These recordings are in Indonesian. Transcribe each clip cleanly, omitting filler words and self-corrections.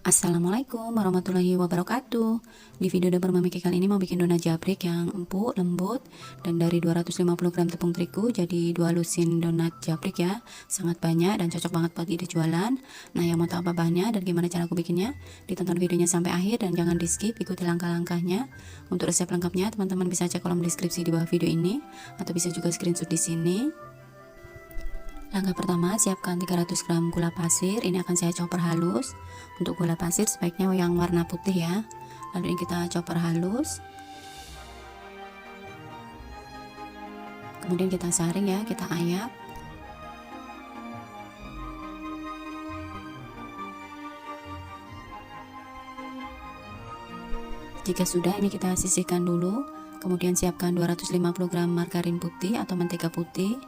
Assalamualaikum warahmatullahi wabarakatuh. Di video dapur Mami Ki kali ini mau bikin donat jabrik yang empuk, lembut, dan dari 250 gram tepung terigu jadi 2 lusin donat jabrik ya. Sangat banyak dan cocok banget buat ide jualan. Nah, yang mau tahu apa bahannya dan gimana cara aku bikinnya, ditonton videonya sampai akhir dan jangan di skip, ikuti langkah-langkahnya. Untuk resep lengkapnya teman-teman bisa cek kolom deskripsi di bawah video ini atau bisa juga screenshot di sini. Langkah pertama, siapkan 300 gram gula pasir. Ini akan saya chopper halus. Untuk gula pasir sebaiknya yang warna putih ya. Lalu ini kita chopper halus. Kemudian kita saring ya, kita ayak. Jika sudah, ini kita sisihkan dulu. Kemudian siapkan 250 gram margarin putih atau mentega putih.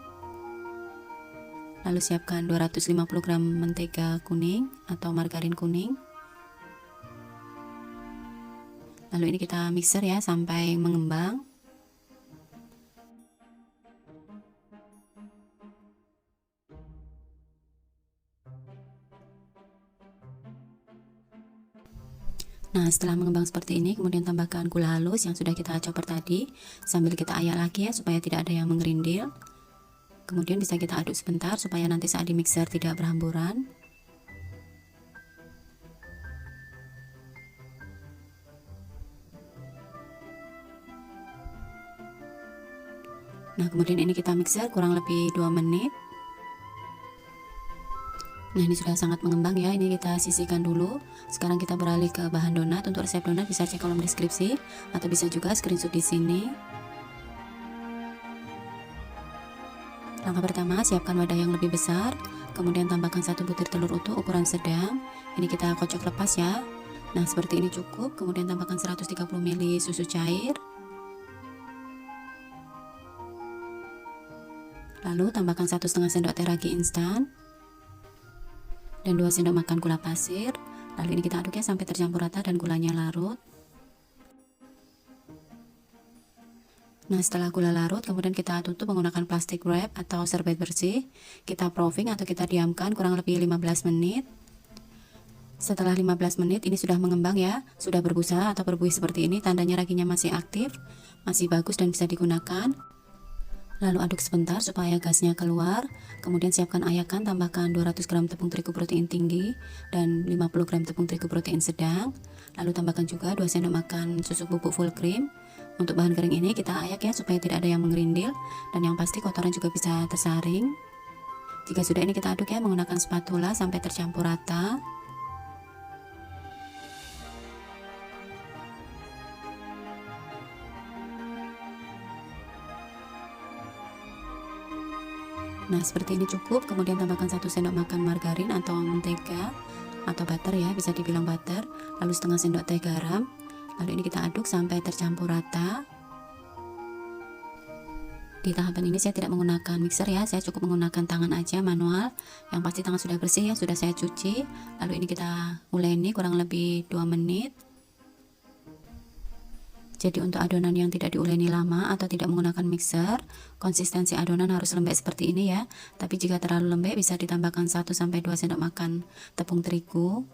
Lalu siapkan 250 gram mentega kuning atau margarin kuning. Lalu ini kita mixer ya sampai mengembang. Nah, setelah mengembang seperti ini, kemudian tambahkan gula halus yang sudah kita chopper tadi, sambil kita ayak lagi ya supaya tidak ada yang mengerindil. Kemudian bisa kita aduk sebentar supaya nanti saat di mixer tidak berhamburan. Nah, kemudian ini kita mixer kurang lebih 2 menit. Nah, ini sudah sangat mengembang ya. Ini kita sisihkan dulu. Sekarang kita beralih ke bahan donat. Untuk resep donat bisa cek kolom deskripsi atau bisa juga screenshot di sini. Langkah pertama, siapkan wadah yang lebih besar, kemudian tambahkan 1 butir telur utuh ukuran sedang. Ini kita kocok lepas ya. Nah, seperti ini cukup. Kemudian tambahkan 130 ml susu cair. Lalu tambahkan 1,5 sendok teh ragi instan dan 2 sendok makan gula pasir. Lalu ini kita aduk ya sampai tercampur rata dan gulanya larut. Nah, setelah gula larut, kemudian kita tutup menggunakan plastik wrap atau serbet bersih. Kita proofing atau kita diamkan kurang lebih 15 menit. Setelah 15 menit ini sudah mengembang ya, sudah berbusa atau berbuih seperti ini, tandanya raginya masih aktif, masih bagus dan bisa digunakan. Lalu aduk sebentar supaya gasnya keluar. Kemudian siapkan ayakan, tambahkan 200 gram tepung terigu protein tinggi dan 50 gram tepung terigu protein sedang. Lalu tambahkan juga 2 sendok makan susu bubuk full cream. Untuk bahan kering ini kita ayak ya supaya tidak ada yang mengerindil dan yang pasti kotoran juga bisa tersaring. Jika sudah, ini kita aduk ya menggunakan spatula sampai tercampur rata. Nah, seperti ini cukup. Kemudian tambahkan 1 sendok makan margarin atau mentega atau butter ya, bisa dibilang butter. Lalu setengah sendok teh garam. Lalu ini kita aduk sampai tercampur rata. Di tahapan ini saya tidak menggunakan mixer ya, saya cukup menggunakan tangan aja manual. Yang pasti tangan sudah bersih ya, sudah saya cuci. Lalu ini kita uleni kurang lebih 2 menit. Jadi untuk adonan yang tidak diuleni lama atau tidak menggunakan mixer, konsistensi adonan harus lembek seperti ini ya. Tapi jika terlalu lembek bisa ditambahkan 1-2 sendok makan tepung terigu.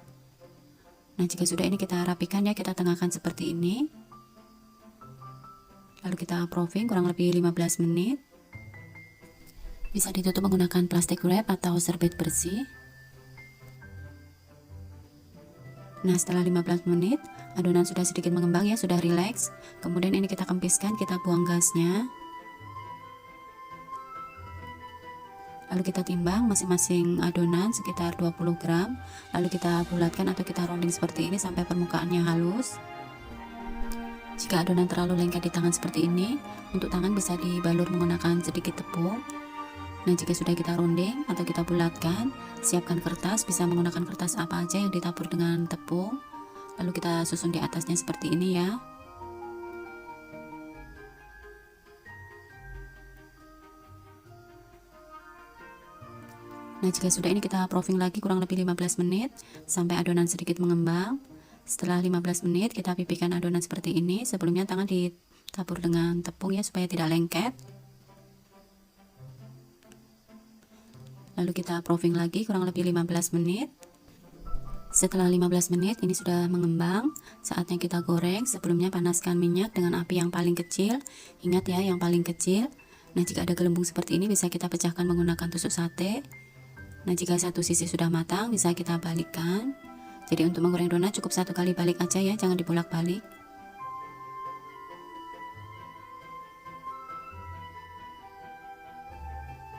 Nah, jika sudah, ini kita rapikan ya, kita tengahkan seperti ini. Lalu kita proofing kurang lebih 15 menit. Bisa ditutup menggunakan plastik wrap atau serbet bersih. Nah, setelah 15 menit, adonan sudah sedikit mengembang ya, sudah rileks. Kemudian ini kita kempiskan, kita buang gasnya. Lalu kita timbang masing-masing adonan sekitar 20 gram. Lalu kita bulatkan atau kita rolling seperti ini sampai permukaannya halus. Jika adonan terlalu lengket di tangan seperti ini, untuk tangan bisa dibalur menggunakan sedikit tepung. Nah, jika sudah kita runding atau kita bulatkan, siapkan kertas, bisa menggunakan kertas apa aja yang ditabur dengan tepung. Lalu kita susun di atasnya seperti ini ya. Nah, jika sudah, ini kita proofing lagi kurang lebih 15 menit sampai adonan sedikit mengembang. Setelah 15 menit kita pipihkan adonan seperti ini. Sebelumnya tangan ditabur dengan tepung ya supaya tidak lengket. Lalu kita proofing lagi kurang lebih 15 menit. Setelah 15 menit ini sudah mengembang, saatnya kita goreng. Sebelumnya panaskan minyak dengan api yang paling kecil. Ingat ya, yang paling kecil. Nah, jika ada gelembung seperti ini bisa kita pecahkan menggunakan tusuk sate. Nah, jika satu sisi sudah matang bisa kita balikkan. Jadi untuk menggoreng donat cukup satu kali balik aja ya, jangan dibolak-balik.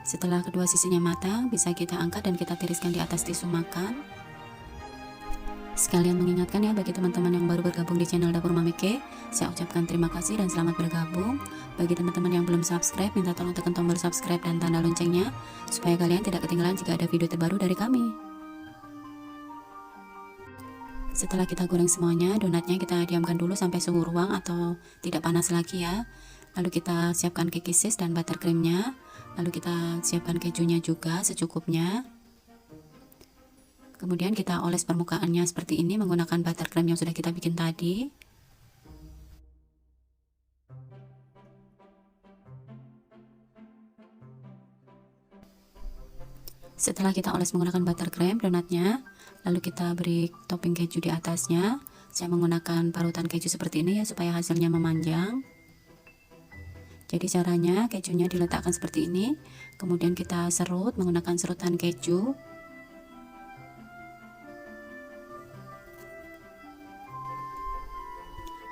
Setelah kedua sisinya matang, bisa kita angkat dan kita tiriskan di atas tisu makan. Sekalian mengingatkan ya, bagi teman-teman yang baru bergabung di channel Dapur Mami K, saya ucapkan terima kasih dan selamat bergabung. Bagi teman-teman yang belum subscribe, minta tolong tekan tombol subscribe dan tanda loncengnya, supaya kalian tidak ketinggalan jika ada video terbaru dari kami. Setelah kita goreng semuanya, donatnya kita diamkan dulu sampai suhu ruang atau tidak panas lagi ya. Lalu kita siapkan cake cheese dan buttercreamnya. Lalu kita siapkan kejunya juga secukupnya. Kemudian kita oles permukaannya seperti ini menggunakan buttercream yang sudah kita bikin tadi. Setelah kita oles menggunakan buttercream donatnya, lalu kita beri topping keju di atasnya. Saya menggunakan parutan keju seperti ini ya, supaya hasilnya memanjang. Jadi caranya kejunya diletakkan seperti ini, kemudian kita serut menggunakan serutan keju.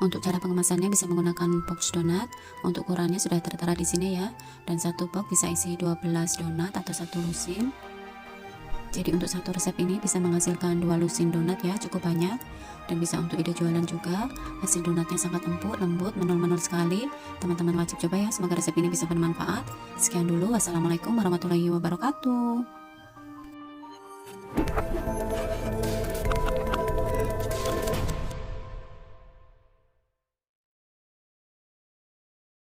Untuk cara pengemasannya bisa menggunakan box donat. Untuk ukurannya sudah tertera di sini ya. Dan satu box bisa isi 12 donat atau satu lusin. Jadi untuk satu resep ini bisa menghasilkan 2 lusin donat ya, cukup banyak. Dan bisa untuk ide jualan juga. Hasil donatnya sangat empuk, lembut, menul-menul sekali. Teman-teman wajib coba ya, semoga resep ini bisa bermanfaat. Sekian dulu, wassalamualaikum warahmatullahi wabarakatuh.